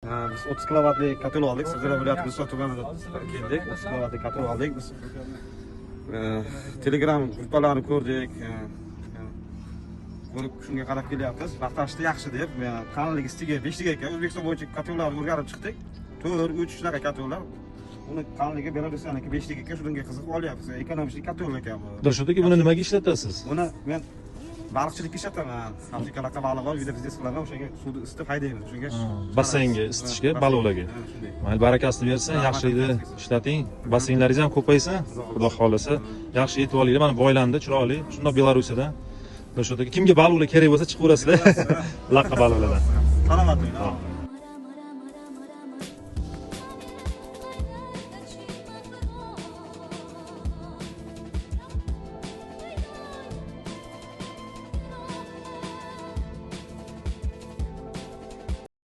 Biz 30 kilovatlik kotel oldik. Sirdaryo viloyati Bo'ston tumanida keldik. 30 kilovatlik kotel oldik. Biz Telegram gruppalarni ko'rdik. Ko'rib shunga qarab kelyapmiz. Vaqtashda yaxshi deb, qalinligi stiga 5 ta ekan. O'zbekiston bo'yicha kotellarni o'rganib chiqdik. 4, 3 shunaqa kotellar. Uni qalinligi Belarusyaniki 5 ta ekan. Shunga qiziqib olyapmiz. Ekonomik kotel ekan bu. Dilshod aka, buni nimaga ishlatasiz? Buni men baliqchilikka ishlataman. Afrikalarda baliq bor, uyda biznes qilaman. O'shanga suvni isitib haydaymiz. Shunga basseynga isitishga, balovlarga. Mayli, barakasini bersin, yaxshilikni ishlating. Basseynlaringiz ham ko'paysin, xudo xolasa. Yaxshi yetib olinglar. Mana boylandi, chiroyli. Shundoq Belarusiyada. Dilshod aka, kimga balovlar kerak bo'lsa chiqaverasizlar. Laqqa balovlardan. Salomat bo'ling.